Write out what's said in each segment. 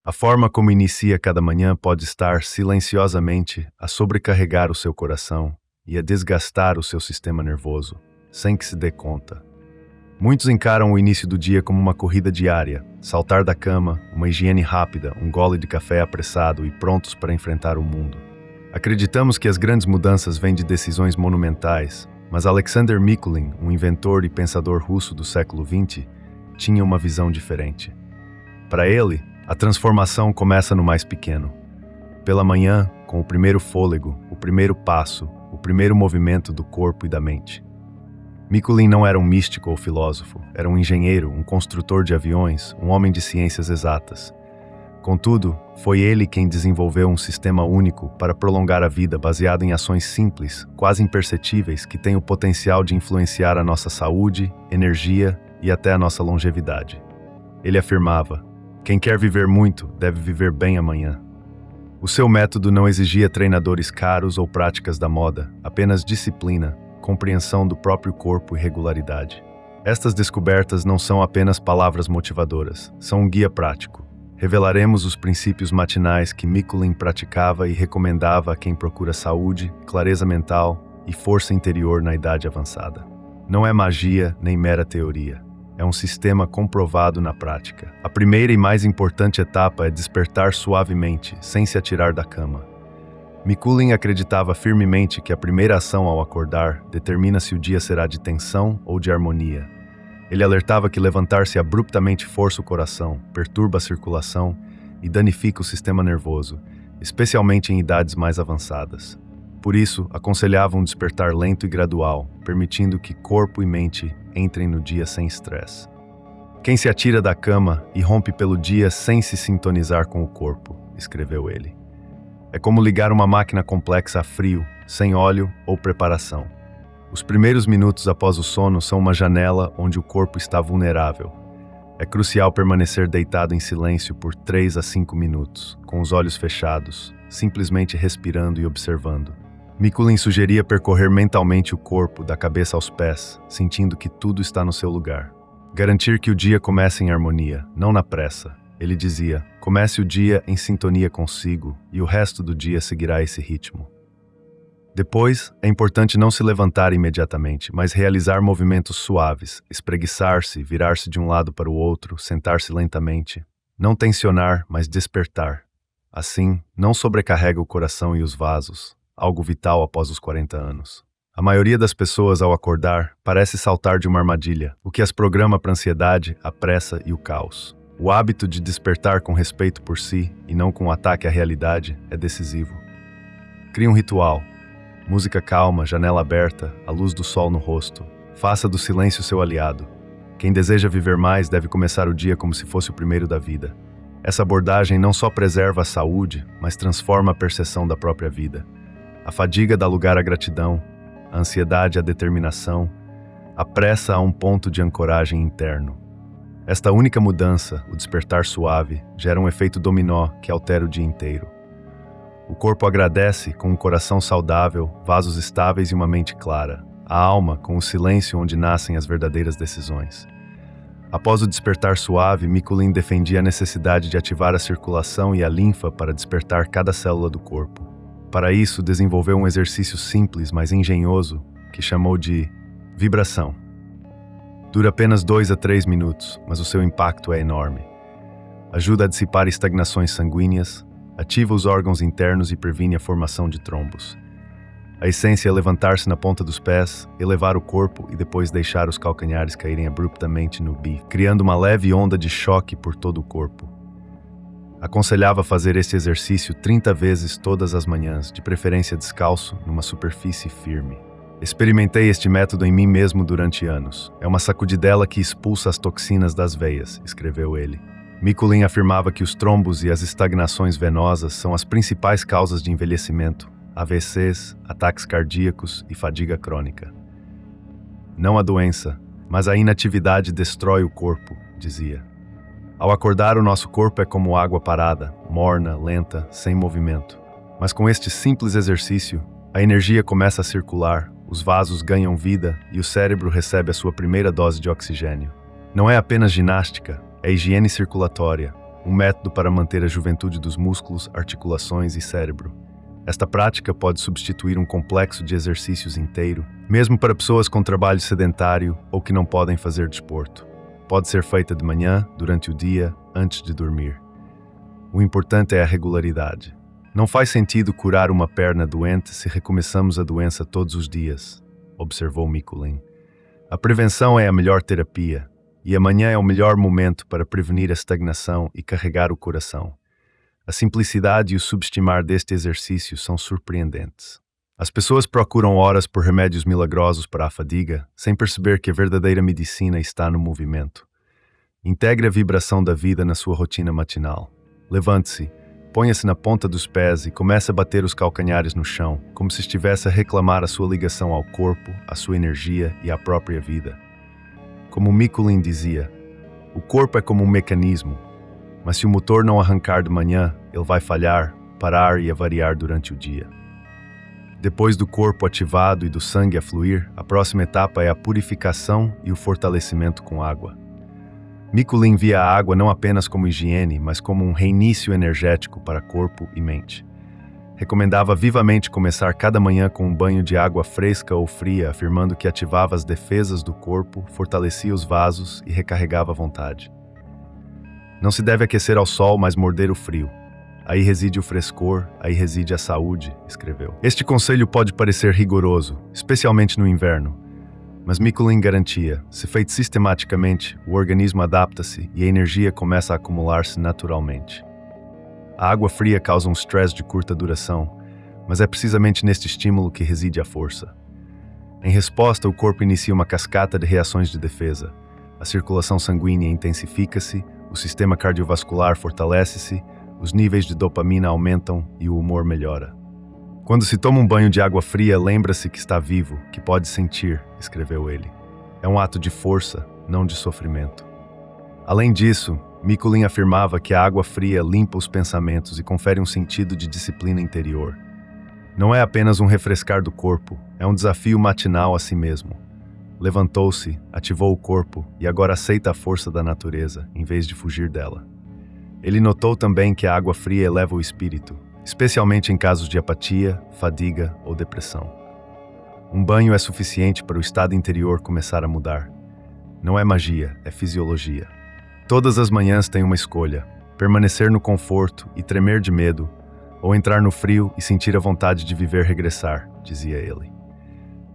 A forma como inicia cada manhã pode estar silenciosamente a sobrecarregar o seu coração e a desgastar o seu sistema nervoso, sem que se dê conta. Muitos encaram o início do dia como uma corrida diária, saltar da cama, uma higiene rápida, um gole de café apressado e prontos para enfrentar o mundo. Acreditamos que as grandes mudanças vêm de decisões monumentais, mas Alexander Mikulin, um inventor e pensador russo do século XX, tinha uma visão diferente. Para ele, a transformação começa no mais pequeno. Pela manhã, com o primeiro fôlego, o primeiro passo, o primeiro movimento do corpo e da mente. Mikulin não era um místico ou filósofo, era um engenheiro, um construtor de aviões, um homem de ciências exatas. Contudo, foi ele quem desenvolveu um sistema único para prolongar a vida baseado em ações simples, quase imperceptíveis, que têm o potencial de influenciar a nossa saúde, energia e até a nossa longevidade. Ele afirmava: quem quer viver muito deve viver bem amanhã. O seu método não exigia treinadores caros ou práticas da moda, apenas disciplina, compreensão do próprio corpo e regularidade. Estas descobertas não são apenas palavras motivadoras, são um guia prático. Revelaremos os princípios matinais que Mikulin praticava e recomendava a quem procura saúde, clareza mental e força interior na idade avançada. Não é magia nem mera teoria. É um sistema comprovado na prática. A primeira e mais importante etapa é despertar suavemente, sem se atirar da cama. Mikulin acreditava firmemente que a primeira ação ao acordar determina se o dia será de tensão ou de harmonia. Ele alertava que levantar-se abruptamente força o coração, perturba a circulação e danifica o sistema nervoso, especialmente em idades mais avançadas. Por isso, aconselhava um despertar lento e gradual, permitindo que corpo e mente entrem no dia sem estresse. Quem se atira da cama irrompe pelo dia sem se sintonizar com o corpo, escreveu ele. É como ligar uma máquina complexa a frio, sem óleo ou preparação. Os primeiros minutos após o sono são uma janela onde o corpo está vulnerável. É crucial permanecer deitado em silêncio por 3 a 5 minutos, com os olhos fechados, simplesmente respirando e observando. Mikulin sugeria percorrer mentalmente o corpo, da cabeça aos pés, sentindo que tudo está no seu lugar. Garantir que o dia comece em harmonia, não na pressa. Ele dizia: comece o dia em sintonia consigo e o resto do dia seguirá esse ritmo. Depois, é importante não se levantar imediatamente, mas realizar movimentos suaves, espreguiçar-se, virar-se de um lado para o outro, sentar-se lentamente. Não tensionar, mas despertar. Assim, não sobrecarrega o coração e os vasos, algo vital após os 40 anos. A maioria das pessoas, ao acordar, parece saltar de uma armadilha, o que as programa para a ansiedade, a pressa e o caos. O hábito de despertar com respeito por si, e não com ataque à realidade, é decisivo. Crie um ritual. Música calma, janela aberta, a luz do sol no rosto. Faça do silêncio seu aliado. Quem deseja viver mais deve começar o dia como se fosse o primeiro da vida. Essa abordagem não só preserva a saúde, mas transforma a percepção da própria vida. A fadiga dá lugar à gratidão, a ansiedade à determinação, a pressa a um ponto de ancoragem interno. Esta única mudança, o despertar suave, gera um efeito dominó que altera o dia inteiro. O corpo agradece com um coração saudável, vasos estáveis e uma mente clara. A alma com o silêncio onde nascem as verdadeiras decisões. Após o despertar suave, Mikulin defendia a necessidade de ativar a circulação e a linfa para despertar cada célula do corpo. Para isso, desenvolveu um exercício simples, mas engenhoso, que chamou de vibração. Dura apenas 2 a 3 minutos, mas o seu impacto é enorme. Ajuda a dissipar estagnações sanguíneas, ativa os órgãos internos e previne a formação de trombos. A essência é levantar-se na ponta dos pés, elevar o corpo e depois deixar os calcanhares caírem abruptamente no bico, criando uma leve onda de choque por todo o corpo. Aconselhava fazer este exercício 30 vezes todas as manhãs, de preferência descalço, numa superfície firme. Experimentei este método em mim mesmo durante anos. É uma sacudidela que expulsa as toxinas das veias, escreveu ele. Mikulin afirmava que os trombos e as estagnações venosas são as principais causas de envelhecimento, AVCs, ataques cardíacos e fadiga crônica. Não a doença, mas a inatividade destrói o corpo, dizia. Ao acordar, o nosso corpo é como água parada, morna, lenta, sem movimento. Mas com este simples exercício, a energia começa a circular, os vasos ganham vida e o cérebro recebe a sua primeira dose de oxigênio. Não é apenas ginástica, é higiene circulatória, um método para manter a juventude dos músculos, articulações e cérebro. Esta prática pode substituir um complexo de exercícios inteiro, mesmo para pessoas com trabalho sedentário ou que não podem fazer desporto. Pode ser feita de manhã, durante o dia, antes de dormir. O importante é a regularidade. Não faz sentido curar uma perna doente se recomeçamos a doença todos os dias, observou Mikuláš. A prevenção é a melhor terapia, e amanhã é o melhor momento para prevenir a estagnação e carregar o coração. A simplicidade e o subestimar deste exercício são surpreendentes. As pessoas procuram horas por remédios milagrosos para a fadiga, sem perceber que a verdadeira medicina está no movimento. Integre a vibração da vida na sua rotina matinal. Levante-se, ponha-se na ponta dos pés e comece a bater os calcanhares no chão, como se estivesse a reclamar a sua ligação ao corpo, à sua energia e à própria vida. Como Mikuláš dizia, o corpo é como um mecanismo, mas se o motor não arrancar de manhã, ele vai falhar, parar e avariar durante o dia. Depois do corpo ativado e do sangue a fluir, a próxima etapa é a purificação e o fortalecimento com água. Mikuláš via a água não apenas como higiene, mas como um reinício energético para corpo e mente. Recomendava vivamente começar cada manhã com um banho de água fresca ou fria, afirmando que ativava as defesas do corpo, fortalecia os vasos e recarregava a vontade. Não se deve aquecer ao sol, mas morder o frio. Aí reside o frescor, aí reside a saúde, escreveu. Este conselho pode parecer rigoroso, especialmente no inverno, mas Mikuláš garantia, se feito sistematicamente, o organismo adapta-se e a energia começa a acumular-se naturalmente. A água fria causa um stress de curta duração, mas é precisamente neste estímulo que reside a força. Em resposta, o corpo inicia uma cascata de reações de defesa. A circulação sanguínea intensifica-se, o sistema cardiovascular fortalece-se, os níveis de dopamina aumentam e o humor melhora. Quando se toma um banho de água fria, lembra-se que está vivo, que pode sentir, escreveu ele. É um ato de força, não de sofrimento. Além disso, Mikuláš afirmava que a água fria limpa os pensamentos e confere um sentido de disciplina interior. Não é apenas um refrescar do corpo, é um desafio matinal a si mesmo. Levantou-se, ativou o corpo e agora aceita a força da natureza, em vez de fugir dela. Ele notou também que a água fria eleva o espírito, especialmente em casos de apatia, fadiga ou depressão. Um banho é suficiente para o estado interior começar a mudar. Não é magia, é fisiologia. Todas as manhãs tem uma escolha: permanecer no conforto e tremer de medo, ou entrar no frio e sentir a vontade de viver regressar, dizia ele.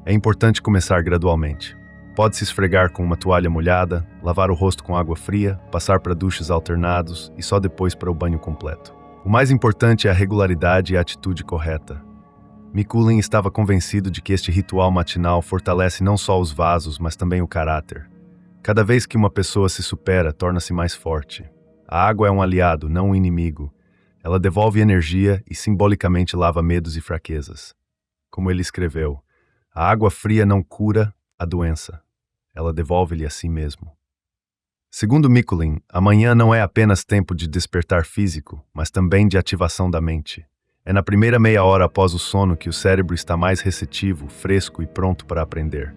É importante começar gradualmente. Pode-se esfregar com uma toalha molhada, lavar o rosto com água fria, passar para duches alternados e só depois para o banho completo. O mais importante é a regularidade e a atitude correta. Mikuláš estava convencido de que este ritual matinal fortalece não só os vasos, mas também o caráter. Cada vez que uma pessoa se supera, torna-se mais forte. A água é um aliado, não um inimigo. Ela devolve energia e simbolicamente lava medos e fraquezas. Como ele escreveu, a água fria não cura a doença. Ela devolve-lhe a si mesmo. Segundo Mikuláš, a manhã não é apenas tempo de despertar físico, mas também de ativação da mente. É na primeira meia hora após o sono que o cérebro está mais receptivo, fresco e pronto para aprender.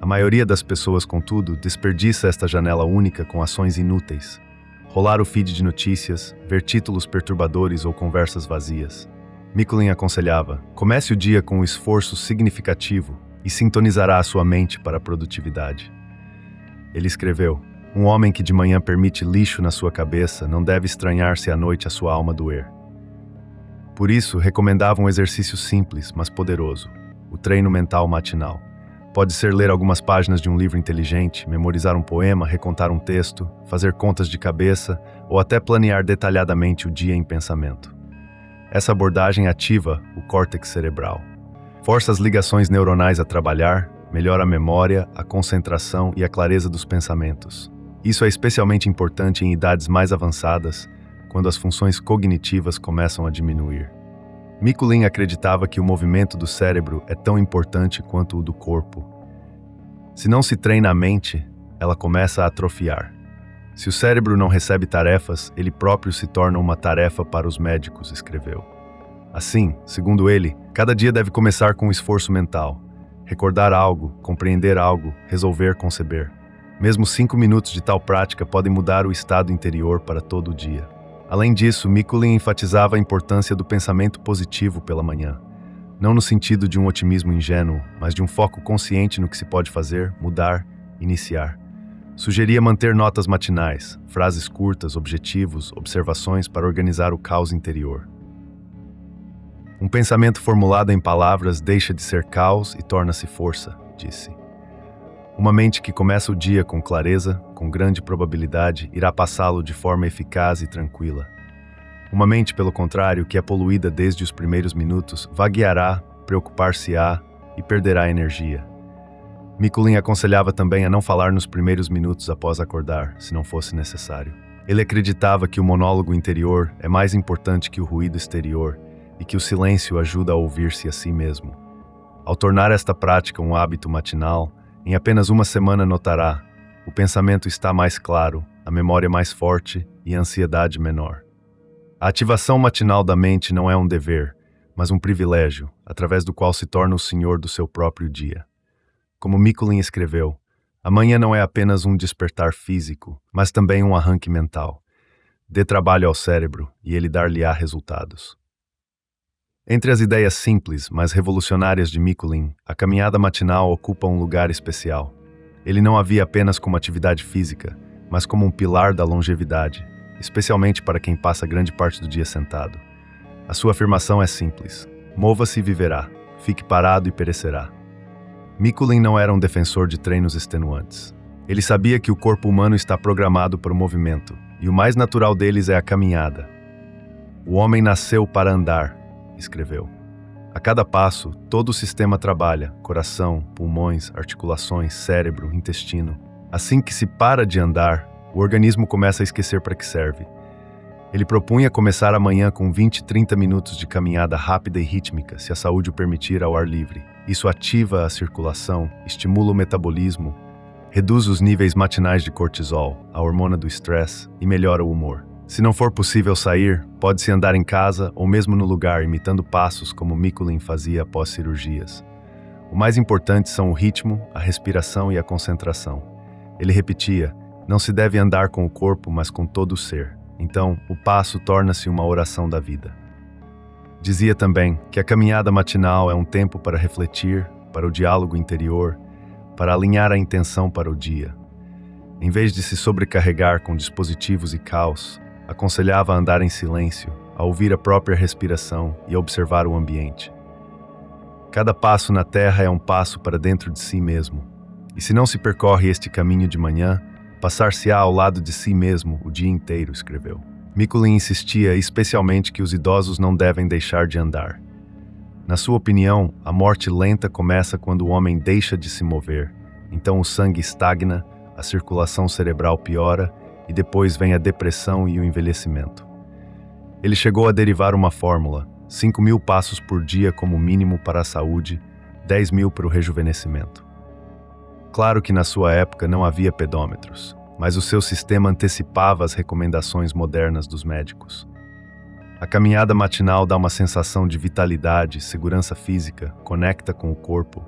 A maioria das pessoas, contudo, desperdiça esta janela única com ações inúteis. Rolar o feed de notícias, ver títulos perturbadores ou conversas vazias. Mikuláš aconselhava, comece o dia com um esforço significativo e sintonizará a sua mente para a produtividade. Ele escreveu, um homem que de manhã permite lixo na sua cabeça não deve estranhar se à noite a sua alma doer. Por isso, recomendava um exercício simples, mas poderoso, o treino mental matinal. Pode ser ler algumas páginas de um livro inteligente, memorizar um poema, recontar um texto, fazer contas de cabeça ou até planear detalhadamente o dia em pensamento. Essa abordagem ativa o córtex cerebral. Força as ligações neuronais a trabalhar, melhora a memória, a concentração e a clareza dos pensamentos. Isso é especialmente importante em idades mais avançadas, quando as funções cognitivas começam a diminuir. Mikuláš acreditava que o movimento do cérebro é tão importante quanto o do corpo. Se não se treina a mente, ela começa a atrofiar. Se o cérebro não recebe tarefas, ele próprio se torna uma tarefa para os médicos, escreveu. Assim, segundo ele, cada dia deve começar com um esforço mental. Recordar algo, compreender algo, resolver, conceber. Mesmo 5 minutos de tal prática podem mudar o estado interior para todo o dia. Além disso, Mikulin enfatizava a importância do pensamento positivo pela manhã, não no sentido de um otimismo ingênuo, mas de um foco consciente no que se pode fazer, mudar, iniciar. Sugeria manter notas matinais, frases curtas, objetivos, observações para organizar o caos interior. Um pensamento formulado em palavras deixa de ser caos e torna-se força, disse. Uma mente que começa o dia com clareza, com grande probabilidade, irá passá-lo de forma eficaz e tranquila. Uma mente, pelo contrário, que é poluída desde os primeiros minutos, vagueará, preocupar-se-á e perderá energia. Mikulin aconselhava também a não falar nos primeiros minutos após acordar, se não fosse necessário. Ele acreditava que o monólogo interior é mais importante que o ruído exterior e que o silêncio ajuda a ouvir-se a si mesmo. Ao tornar esta prática um hábito matinal, em apenas uma semana notará: o pensamento está mais claro, a memória mais forte e a ansiedade menor. A ativação matinal da mente não é um dever, mas um privilégio, através do qual se torna o senhor do seu próprio dia. Como Mikulin escreveu, a manhã não é apenas um despertar físico, mas também um arranque mental. Dê trabalho ao cérebro e ele dar-lhe-á resultados. Entre as ideias simples, mas revolucionárias de Mikulin, a caminhada matinal ocupa um lugar especial. Ele não a via apenas como atividade física, mas como um pilar da longevidade, especialmente para quem passa grande parte do dia sentado. A sua afirmação é simples: mova-se e viverá, fique parado e perecerá. Mikulin não era um defensor de treinos extenuantes. Ele sabia que o corpo humano está programado para o movimento, e o mais natural deles é a caminhada. O homem nasceu para andar, escreveu. A cada passo, todo o sistema trabalha: coração, pulmões, articulações, cérebro, intestino. Assim que se para de andar, o organismo começa a esquecer para que serve. Ele propunha começar amanhã com 20-30 minutos de caminhada rápida e rítmica, se a saúde o permitir, ao ar livre. Isso ativa a circulação, estimula o metabolismo, reduz os níveis matinais de cortisol, a hormona do estresse, e melhora o humor. Se não for possível sair, pode-se andar em casa ou mesmo no lugar, imitando passos como Mikulin fazia após cirurgias. O mais importante são o ritmo, a respiração e a concentração. Ele repetia: não se deve andar com o corpo, mas com todo o ser. Então, o passo torna-se uma oração da vida. Dizia também que a caminhada matinal é um tempo para refletir, para o diálogo interior, para alinhar a intenção para o dia. Em vez de se sobrecarregar com dispositivos e caos, aconselhava a andar em silêncio, a ouvir a própria respiração e a observar o ambiente. Cada passo na terra é um passo para dentro de si mesmo. E se não se percorre este caminho de manhã, passar-se-á ao lado de si mesmo o dia inteiro, escreveu. Mikulin insistia especialmente que os idosos não devem deixar de andar. Na sua opinião, a morte lenta começa quando o homem deixa de se mover. Então o sangue estagna, a circulação cerebral piora e depois vem a depressão e o envelhecimento. Ele chegou a derivar uma fórmula: 5.000 passos por dia como mínimo para a saúde, 10.000 para o rejuvenescimento. Claro que na sua época não havia pedômetros, mas o seu sistema antecipava as recomendações modernas dos médicos. A caminhada matinal dá uma sensação de vitalidade, segurança física, conecta com o corpo.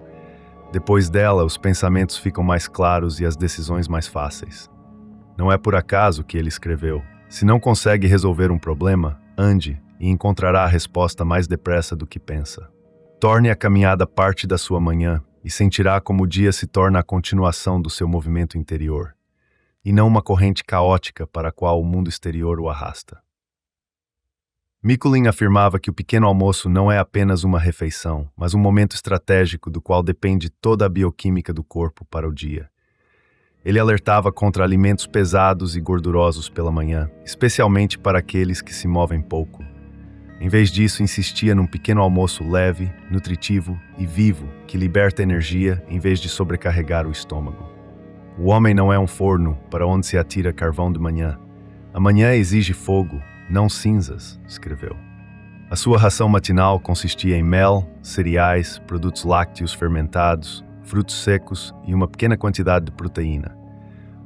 Depois dela, os pensamentos ficam mais claros e as decisões mais fáceis. Não é por acaso que ele escreveu: se não consegue resolver um problema, ande e encontrará a resposta mais depressa do que pensa. Torne a caminhada parte da sua manhã e sentirá como o dia se torna a continuação do seu movimento interior, e não uma corrente caótica para a qual o mundo exterior o arrasta. Mikulin afirmava que o pequeno almoço não é apenas uma refeição, mas um momento estratégico do qual depende toda a bioquímica do corpo para o dia. Ele alertava contra alimentos pesados e gordurosos pela manhã, especialmente para aqueles que se movem pouco. Em vez disso, insistia num pequeno almoço leve, nutritivo e vivo, que liberta energia em vez de sobrecarregar o estômago. O homem não é um forno para onde se atira carvão de manhã. A manhã exige fogo, não cinzas, escreveu. A sua ração matinal consistia em mel, cereais, produtos lácteos fermentados, frutos secos e uma pequena quantidade de proteína.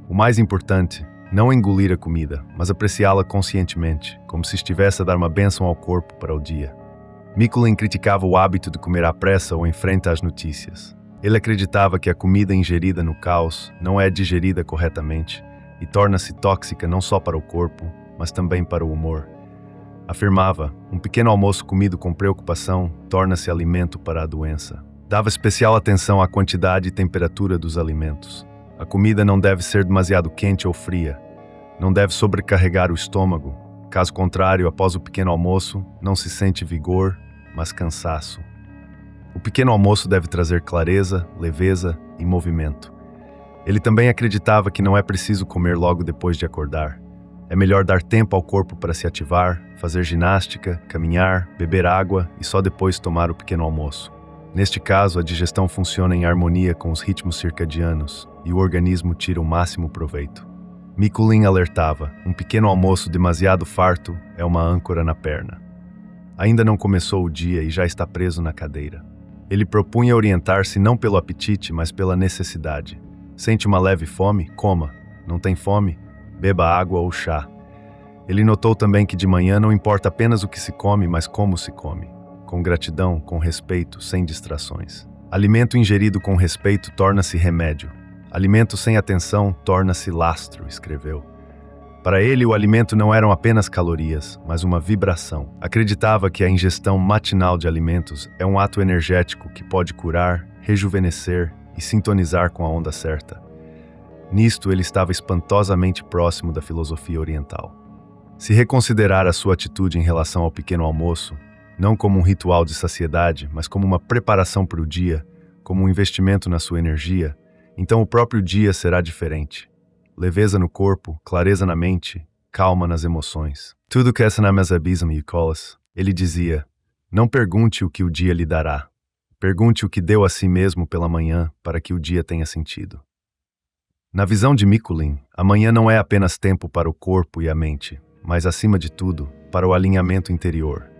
O mais importante, não engolir a comida, mas apreciá-la conscientemente, como se estivesse a dar uma bênção ao corpo para o dia. Mikulin criticava o hábito de comer à pressa ou em frente às notícias. Ele acreditava que a comida ingerida no caos não é digerida corretamente e torna-se tóxica não só para o corpo, mas também para o humor. Afirmava, um pequeno almoço comido com preocupação torna-se alimento para a doença. Dava especial atenção à quantidade e temperatura dos alimentos. A comida não deve ser demasiado quente ou fria. Não deve sobrecarregar o estômago. Caso contrário, após o pequeno almoço, não se sente vigor, mas cansaço. O pequeno almoço deve trazer clareza, leveza e movimento. Ele também acreditava que não é preciso comer logo depois de acordar. É melhor dar tempo ao corpo para se ativar, fazer ginástica, caminhar, beber água e só depois tomar o pequeno almoço. Neste caso, a digestão funciona em harmonia com os ritmos circadianos e o organismo tira o máximo proveito. Mikuláš alertava, um pequeno almoço demasiado farto é uma âncora na perna. Ainda não começou o dia e já está preso na cadeira. Ele propunha orientar-se não pelo apetite, mas pela necessidade. Sente uma leve fome? Coma. Não tem fome? Beba água ou chá. Ele notou também que de manhã não importa apenas o que se come, mas como se come. Com gratidão, com respeito, sem distrações. Alimento ingerido com respeito torna-se remédio. Alimento sem atenção torna-se lastro, escreveu. Para ele, o alimento não eram apenas calorias, mas uma vibração. Acreditava que a ingestão matinal de alimentos é um ato energético que pode curar, rejuvenescer e sintonizar com a onda certa. Nisto, ele estava espantosamente próximo da filosofia oriental. Se reconsiderar a sua atitude em relação ao pequeno almoço, não como um ritual de saciedade, mas como uma preparação para o dia, como um investimento na sua energia, então o próprio dia será diferente. Leveza no corpo, clareza na mente, calma nas emoções. Tudo que essa na mesabismo e colas, ele dizia, não pergunte o que o dia lhe dará. Pergunte o que deu a si mesmo pela manhã para que o dia tenha sentido. Na visão de Mikuláš, a manhã não é apenas tempo para o corpo e a mente, mas acima de tudo, para o alinhamento interior.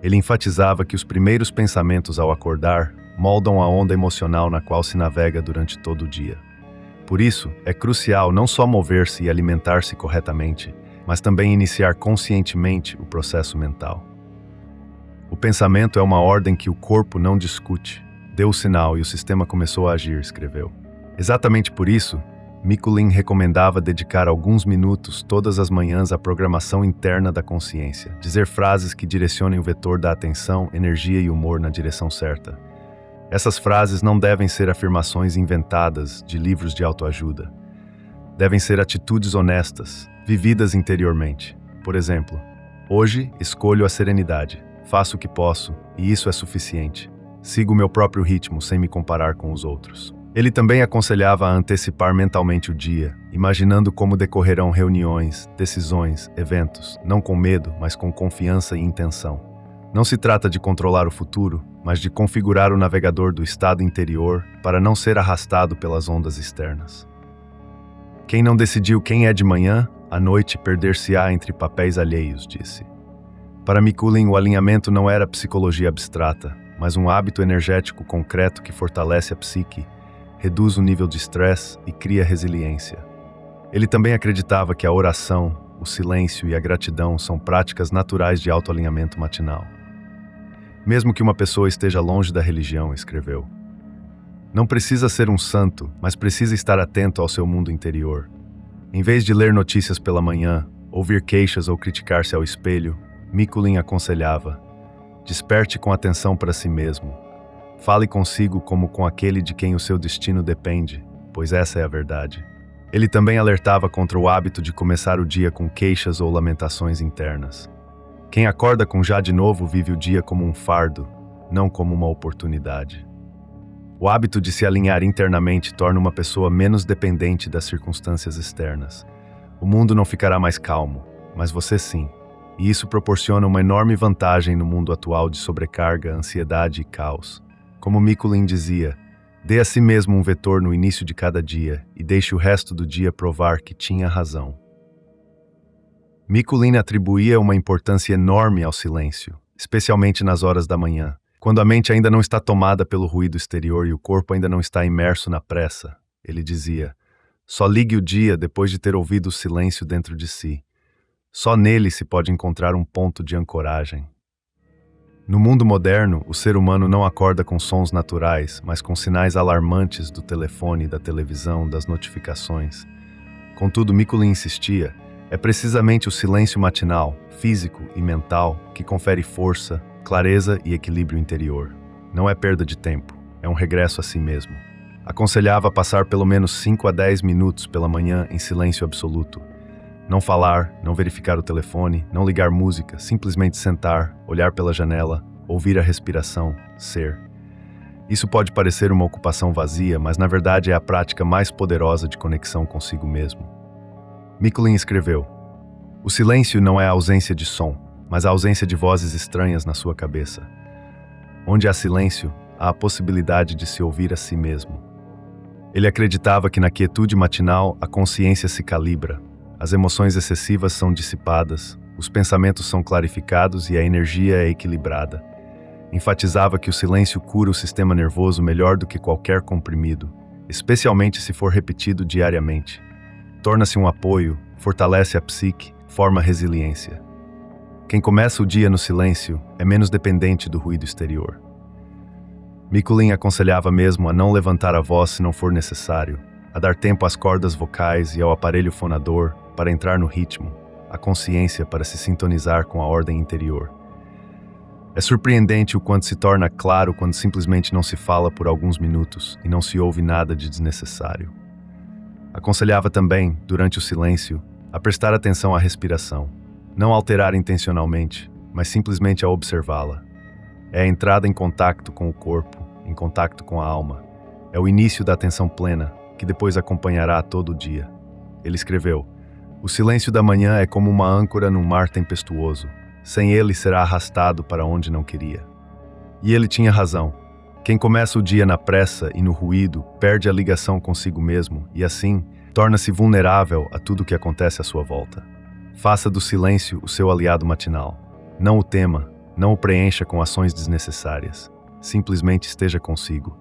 Ele enfatizava que os primeiros pensamentos ao acordar moldam a onda emocional na qual se navega durante todo o dia. Por isso, é crucial não só mover-se e alimentar-se corretamente, mas também iniciar conscientemente o processo mental. O pensamento é uma ordem que o corpo não discute. Deu o sinal e o sistema começou a agir, escreveu. Exatamente por isso, Mikuláš recomendava dedicar alguns minutos todas as manhãs à programação interna da consciência, dizer frases que direcionem o vetor da atenção, energia e humor na direção certa. Essas frases não devem ser afirmações inventadas de livros de autoajuda. Devem ser atitudes honestas, vividas interiormente. Por exemplo, hoje escolho a serenidade, faço o que posso e isso é suficiente. Sigo o meu próprio ritmo sem me comparar com os outros. Ele também aconselhava a antecipar mentalmente o dia, imaginando como decorrerão reuniões, decisões, eventos, não com medo, mas com confiança e intenção. Não se trata de controlar o futuro, mas de configurar o navegador do estado interior para não ser arrastado pelas ondas externas. Quem não decidiu quem é de manhã, à noite perder-se-á entre papéis alheios, disse. Para Mikuláš, o alinhamento não era psicologia abstrata, mas um hábito energético concreto que fortalece a psique, reduz o nível de estresse e cria resiliência. Ele também acreditava que a oração, o silêncio e a gratidão são práticas naturais de autoalinhamento matinal. Mesmo que uma pessoa esteja longe da religião, escreveu. Não precisa ser um santo, mas precisa estar atento ao seu mundo interior. Em vez de ler notícias pela manhã, ouvir queixas ou criticar-se ao espelho, Mikuláš aconselhava: desperte com atenção para si mesmo. Fale consigo como com aquele de quem o seu destino depende, pois essa é a verdade. Ele também alertava contra o hábito de começar o dia com queixas ou lamentações internas. Quem acorda com já de novo vive o dia como um fardo, não como uma oportunidade. O hábito de se alinhar internamente torna uma pessoa menos dependente das circunstâncias externas. O mundo não ficará mais calmo, mas você sim. E isso proporciona uma enorme vantagem no mundo atual de sobrecarga, ansiedade e caos. Como Mikuláš dizia, dê a si mesmo um vetor no início de cada dia e deixe o resto do dia provar que tinha razão. Mikuláš atribuía uma importância enorme ao silêncio, especialmente nas horas da manhã, quando a mente ainda não está tomada pelo ruído exterior e o corpo ainda não está imerso na pressa. Ele dizia, só ligue o dia depois de ter ouvido o silêncio dentro de si. Só nele se pode encontrar um ponto de ancoragem. No mundo moderno, o ser humano não acorda com sons naturais, mas com sinais alarmantes do telefone, da televisão, das notificações. Contudo, Mikuláš insistia, É precisamente o silêncio matinal, físico e mental, que confere força, clareza e equilíbrio interior. Não é perda de tempo, é um regresso a si mesmo. Aconselhava passar pelo menos 5 a 10 minutos pela manhã em silêncio absoluto. Não falar, não verificar o telefone, não ligar música, simplesmente sentar, olhar pela janela, ouvir a respiração, ser. Isso pode parecer uma ocupação vazia, mas na verdade é a prática mais poderosa de conexão consigo mesmo. Mikuláš escreveu: o silêncio não é a ausência de som, mas a ausência de vozes estranhas na sua cabeça. Onde há silêncio, há a possibilidade de se ouvir a si mesmo. Ele acreditava que na quietude matinal a consciência se calibra, as emoções excessivas são dissipadas, os pensamentos são clarificados e a energia é equilibrada. Enfatizava que o silêncio cura o sistema nervoso melhor do que qualquer comprimido, especialmente se for repetido diariamente. Torna-se um apoio, fortalece a psique, forma resiliência. Quem começa o dia no silêncio é menos dependente do ruído exterior. Mikuláš aconselhava mesmo a não levantar a voz se não for necessário, a dar tempo às cordas vocais e ao aparelho fonador para entrar no ritmo, a consciência para se sintonizar com a ordem interior. É surpreendente o quanto se torna claro quando simplesmente não se fala por alguns minutos e não se ouve nada de desnecessário. Aconselhava também, durante o silêncio, a prestar atenção à respiração, não alterar intencionalmente, mas simplesmente a observá-la. É a entrada em contato com o corpo, em contato com a alma. É o início da atenção plena, que depois acompanhará todo o dia. Ele escreveu: o silêncio da manhã é como uma âncora num mar tempestuoso. Sem ele será arrastado para onde não queria. E ele tinha razão. Quem começa o dia na pressa e no ruído perde a ligação consigo mesmo e, assim, torna-se vulnerável a tudo o que acontece à sua volta. Faça do silêncio o seu aliado matinal. Não o tema, não o preencha com ações desnecessárias. Simplesmente esteja consigo.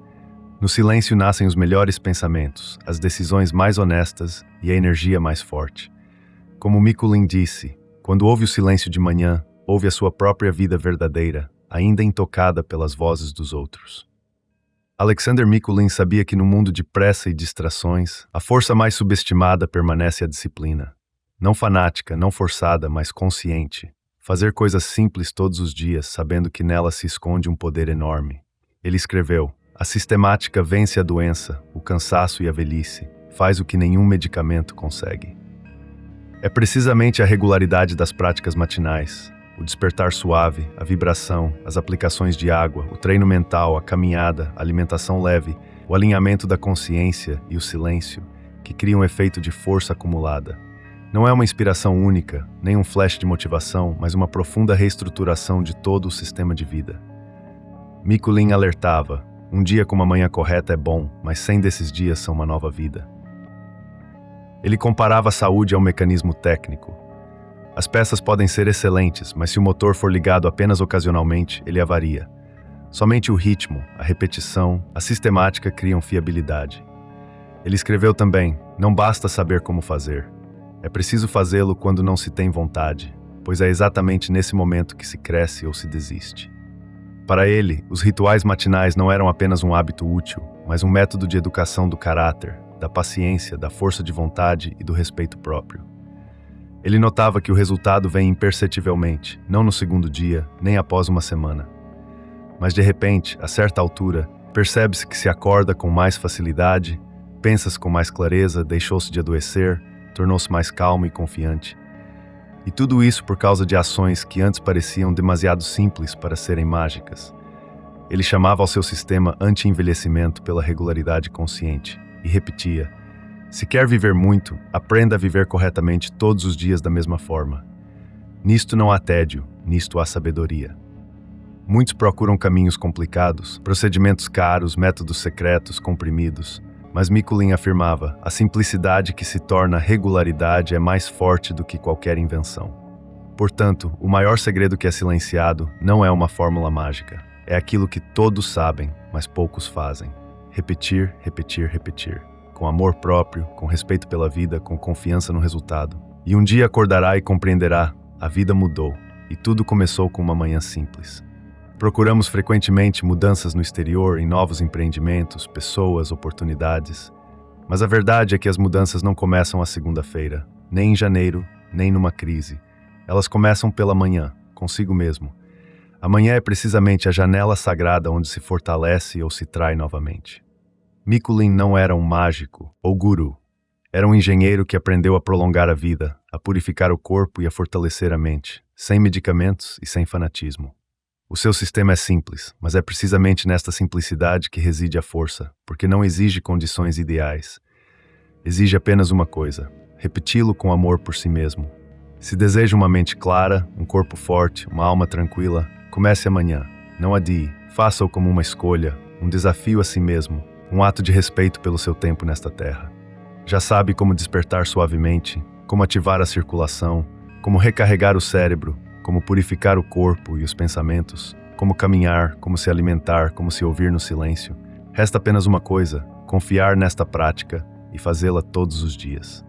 No silêncio nascem os melhores pensamentos, as decisões mais honestas e a energia mais forte. Como Mikuláš disse, quando ouve o silêncio de manhã, ouve a sua própria vida verdadeira, ainda intocada pelas vozes dos outros. Alexander Mikuláš sabia que no mundo de pressa e distrações, a força mais subestimada permanece a disciplina. Não fanática, não forçada, mas consciente. Fazer coisas simples todos os dias, sabendo que nela se esconde um poder enorme. Ele escreveu: a sistemática vence a doença, o cansaço e a velhice, faz o que nenhum medicamento consegue. É precisamente a regularidade das práticas matinais, o despertar suave, a vibração, as aplicações de água, o treino mental, a caminhada, a alimentação leve, o alinhamento da consciência e o silêncio, que criam um efeito de força acumulada. Não é uma inspiração única, nem um flash de motivação, mas uma profunda reestruturação de todo o sistema de vida. Mikuláš alertava: um dia com uma manhã correta é bom, mas 100 desses dias são uma nova vida. Ele comparava a saúde a um mecanismo técnico. As peças podem ser excelentes, mas se o motor for ligado apenas ocasionalmente, ele avaria. Somente o ritmo, a repetição, a sistemática criam fiabilidade. Ele escreveu também: não basta saber como fazer. É preciso fazê-lo quando não se tem vontade, pois é exatamente nesse momento que se cresce ou se desiste. Para ele, os rituais matinais não eram apenas um hábito útil, mas um método de educação do caráter, da paciência, da força de vontade e do respeito próprio. Ele notava que o resultado vem imperceptivelmente, não no segundo dia, nem após uma semana. Mas de repente, a certa altura, percebe-se que se acorda com mais facilidade, pensa-se com mais clareza, deixou-se de adoecer, tornou-se mais calmo e confiante. E tudo isso por causa de ações que antes pareciam demasiado simples para serem mágicas. Ele chamava ao seu sistema anti-envelhecimento pela regularidade consciente e repetia: se quer viver muito, aprenda a viver corretamente todos os dias da mesma forma. Nisto não há tédio, nisto há sabedoria. Muitos procuram caminhos complicados, procedimentos caros, métodos secretos, comprimidos. Mas Mikuláš afirmava: a simplicidade que se torna regularidade é mais forte do que qualquer invenção. Portanto, o maior segredo que é silenciado não é uma fórmula mágica. É aquilo que todos sabem, mas poucos fazem. Repetir, repetir, repetir. Com amor próprio, com respeito pela vida, com confiança no resultado. E um dia acordará e compreenderá: a vida mudou, e tudo começou com uma manhã simples. Procuramos frequentemente mudanças no exterior, em novos empreendimentos, pessoas, oportunidades. Mas a verdade é que as mudanças não começam à segunda-feira, nem em janeiro, nem numa crise. Elas começam pela manhã, consigo mesmo. A manhã é precisamente a janela sagrada onde se fortalece ou se trai novamente. Mikulim não era um mágico ou guru. Era um engenheiro que aprendeu a prolongar a vida, a purificar o corpo e a fortalecer a mente, sem medicamentos e sem fanatismo. O seu sistema é simples, mas é precisamente nesta simplicidade que reside a força, porque não exige condições ideais. Exige apenas uma coisa: repeti-lo com amor por si mesmo. Se deseja uma mente clara, um corpo forte, uma alma tranquila, comece amanhã. Não adie. Faça-o como uma escolha, um desafio a si mesmo, um ato de respeito pelo seu tempo nesta terra. Já sabe como despertar suavemente, como ativar a circulação, como recarregar o cérebro, como purificar o corpo e os pensamentos, como caminhar, como se alimentar, como se ouvir no silêncio. Resta apenas uma coisa: confiar nesta prática e fazê-la todos os dias.